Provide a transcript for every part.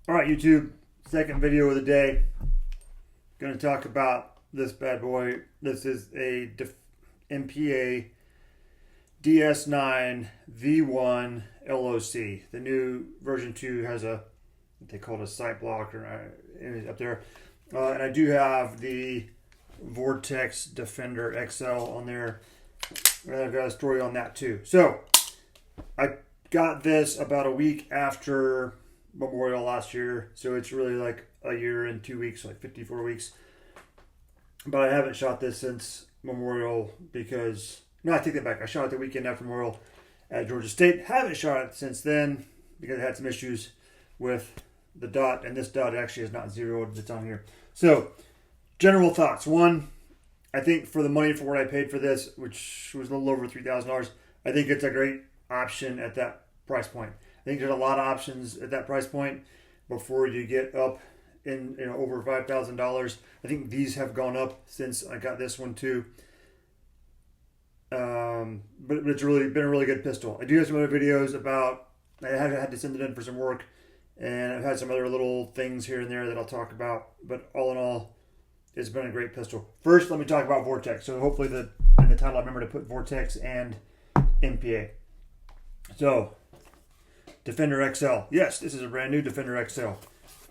All right, YouTube, second video of the day. Going to talk about this bad boy. This is a MPA DS9 V1 LOC. The new version 2 has what they call it a sight block up there. And I do have the Vortex Defender XL on there. And I've got a story on that too. So I got this about a week after Memorial last year, so it's really like a year and 2 weeks, like 54 weeks. But I haven't shot this since Memorial because, no, I take that back. I shot it the weekend after Memorial at Georgia State. Haven't shot it since then because I had some issues with the dot, and this dot actually is not zeroed, it's on here. So, general thoughts. One, I think for the money for what I paid for this, which was a little over $3,000, I think it's a great option at that price point. I think there's a lot of options at that price point before you get up in over $5,000. I think these have gone up since I got this one too. But it's really been a really good pistol. I do have some other videos about, I haven't had to send it in for some work, and I've had some other little things here and there that I'll talk about. But all in all, it's been a great pistol. First, let me talk about Vortex. So hopefully in the title I remember to put Vortex and MPA. So, Defender XL. Yes, this is a brand new Defender XL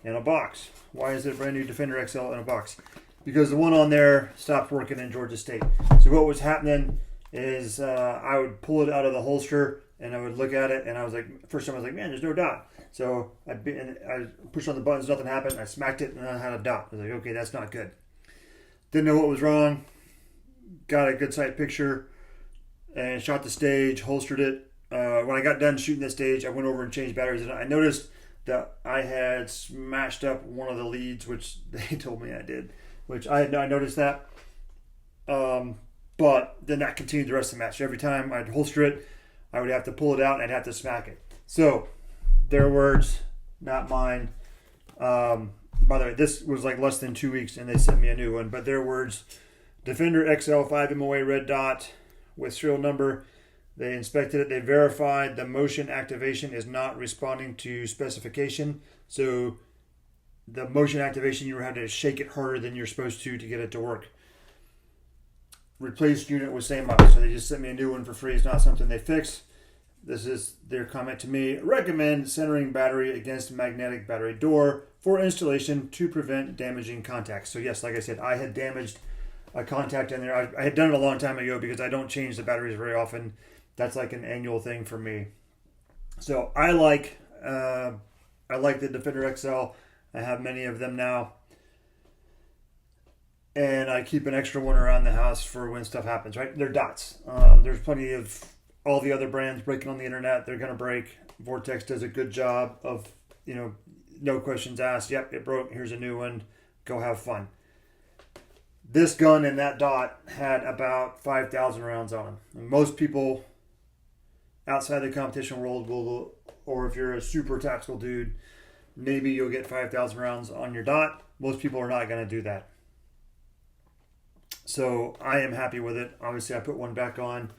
in a box. Why is it a brand new Defender XL in a box? Because the one on there stopped working in Georgia State. So what was happening is I would pull it out of the holster and I would look at it, and I was like, first time I was like, man, there's no dot. So I pushed on the buttons, nothing happened. I smacked it and I had a dot. I was like, okay, that's not good. Didn't know what was wrong. Got a good sight picture and shot the stage, holstered it. When I got done shooting this stage, I went over and changed batteries, and I noticed that I had smashed up one of the leads, which they told me I did, which I noticed that. But then that continued the rest of the match. Every time I'd holster it, I would have to pull it out and I'd have to smack it. So, their words, not mine. By the way, this was like less than 2 weeks, and they sent me a new one. But their words, Defender XL 5 MOA red dot with serial number. They inspected it. They verified the motion activation is not responding to specification. So the motion activation, you had to shake it harder than you're supposed to get it to work. Replaced unit with same model. So they just sent me a new one for free. It's not something they fix. This is their comment to me. Recommend centering battery against magnetic battery door for installation to prevent damaging contacts. So yes, like I said, I had damaged a contact in there. I had done it a long time ago because I don't change the batteries very often. That's like an annual thing for me. So I like the Defender XL. I have many of them now, and I keep an extra one around the house for when stuff happens. Right? They're dots. There's plenty of all the other brands breaking on the internet. They're gonna break. Vortex does a good job of no questions asked. Yep, it broke. Here's a new one. Go have fun. This gun and that dot had about 5,000 rounds on them. And most people outside the competition world will, or if you're a super tactical dude, maybe you'll get 5,000 rounds on your dot. Most people are not going to do that. So I am happy with it. Obviously, I put one back on.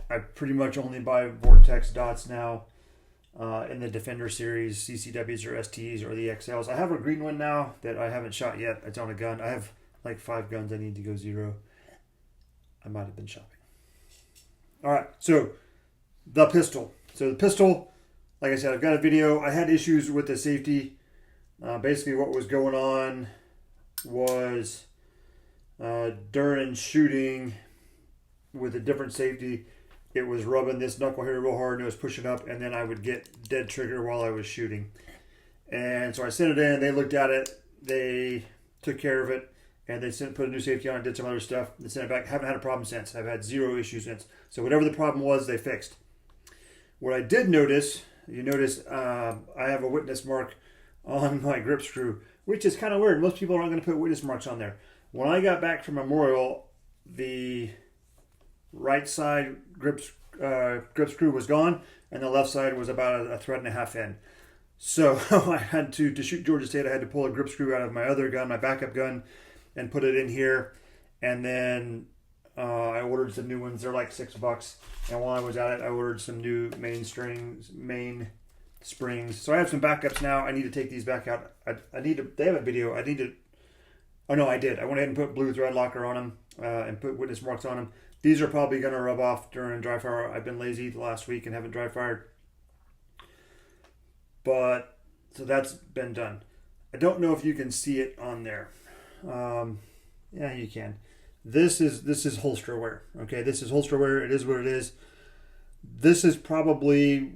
I pretty much only buy Vortex dots now in the Defender series, CCWs or STs or the XLs. I have a green one now that I haven't shot yet. It's on a gun. I have like 5 guns I need to go zero. I might have been shopping. All right, so the pistol. So the pistol, like I said, I've got a video. I had issues with the safety. Basically what was going on was during shooting with a different safety, it was rubbing this knuckle here real hard and it was pushing up, and then I would get dead trigger while I was shooting. And so I sent it in, they looked at it, they took care of it, and they put a new safety on and did some other stuff. They sent it back. Haven't had a problem since. I've had 0 issues since. So whatever the problem was, they fixed. What I did notice, you notice I have a witness mark on my grip screw, which is kind of weird. Most people aren't going to put witness marks on there. When I got back from Memorial, the right side grip screw was gone, and the left side was about a thread and a half in. So I had to shoot Georgia State, I had to pull a grip screw out of my other gun, my backup gun, and put it in here. And then I ordered some new ones. They're like $6. And while I was at it, I ordered some new main springs. So I have some backups now. I need to take these back out. They have a video. Oh no, I did. I went ahead and put blue thread locker on them and put witness marks on them. These are probably going to rub off during dry fire. I've been lazy the last week and haven't dry fired. But, so that's been done. I don't know if you can see it on there. Yeah, you can. This is holster wear. Okay, this is holster wear. It is what it is. This is probably,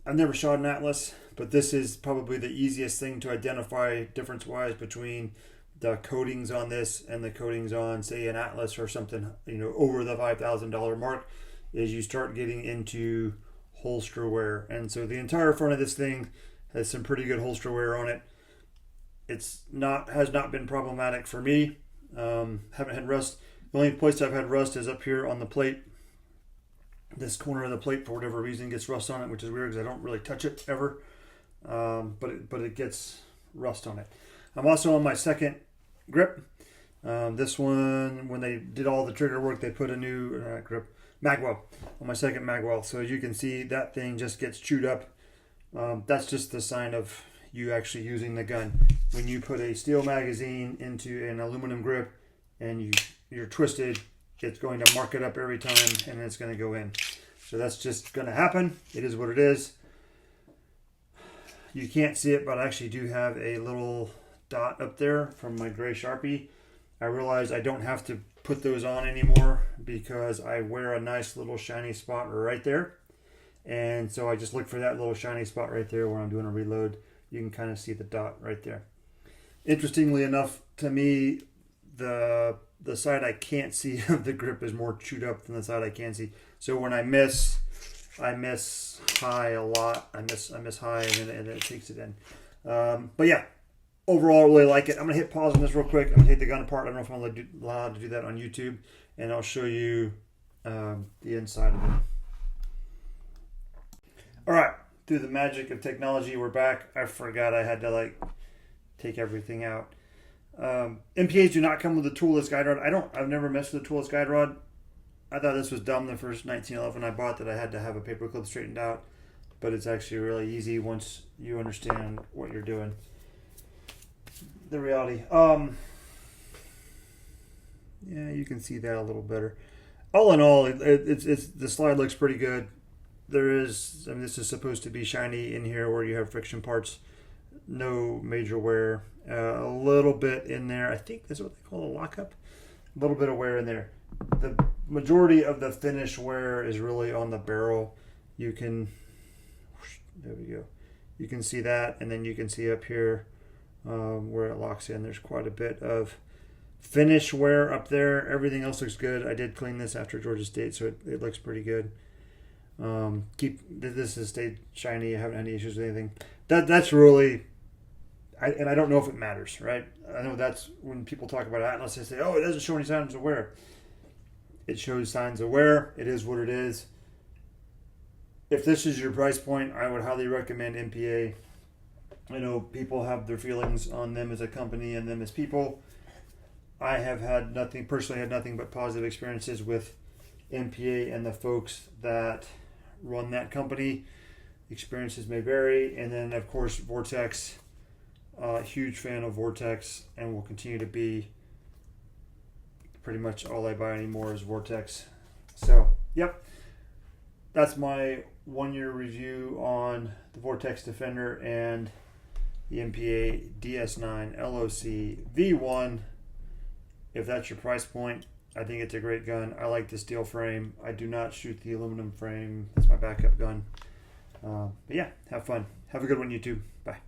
I've never shot an Atlas, but this is probably the easiest thing to identify difference-wise between the coatings on this and the coatings on, say, an Atlas or something, over the $5,000 mark, is you start getting into holster wear. And so the entire front of this thing has some pretty good holster wear on it. Has not been problematic for me. Haven't had rust. The only place I've had rust is up here on the plate. This corner of the plate, for whatever reason, gets rust on it, which is weird because I don't really touch it ever. But it gets rust on it. I'm also on my second grip. This one, when they did all the trigger work, they put a new grip magwell on my second magwell. So as you can see, that thing just gets chewed up. That's just the sign of you actually using the gun. When you put a steel magazine into an aluminum grip and you're twisted, it's going to mark it up every time and it's going to go in. So that's just going to happen. It is what it is. You can't see it, but I actually do have a little dot up there from my gray Sharpie. I realize I don't have to put those on anymore because I wear a nice little shiny spot right there. And so I just look for that little shiny spot right there when I'm doing a reload. You can kind of see the dot right there. Interestingly enough, to me, the side I can't see of the grip is more chewed up than the side I can see. So when I miss high a lot. I miss high and then it takes it in. But yeah, overall, I really like it. I'm going to hit pause on this real quick. I'm going to take the gun apart. I don't know if I'm allowed to do that on YouTube. And I'll show you the inside of it. All right, through the magic of technology, we're back. I forgot I had to take everything out. MPAs do not come with a toolless guide rod. I've never messed with a toolless guide rod. I thought this was dumb the first 1911 I bought, that I had to have a paper clip straightened out, but it's actually really easy once you understand what you're doing. The reality. Yeah, you can see that a little better. All in all, it's the slide looks pretty good. This is supposed to be shiny in here where you have friction parts. No major wear. A little bit in there. I think this is what they call a lockup. A little bit of wear in there. The majority of the finish wear is really on the barrel. There we go. You can see that, and then you can see up here where it locks in. There's quite a bit of finish wear up there. Everything else looks good. I did clean this after Georgia State, so it looks pretty good. This has stayed shiny. I haven't had any issues with anything. That's really, and I don't know if it matters, right? I know that's when people talk about Atlas, they say, oh, it doesn't show any signs of wear. It shows signs of wear. It is what it is. If this is your price point, I would highly recommend MPA. I know people have their feelings on them as a company and them as people. I have personally had nothing but positive experiences with MPA and the folks that run that company. Experiences may vary. And then, of course, Vortex. Huge fan of Vortex and will continue to be. Pretty much all I buy anymore is Vortex. So, yep. That's my 1-year review on the Vortex Defender and the MPA DS9 LOC V1. If that's your price point, I think it's a great gun. I like the steel frame. I do not shoot the aluminum frame. That's my backup gun. But yeah, have fun. Have a good one, YouTube. Bye.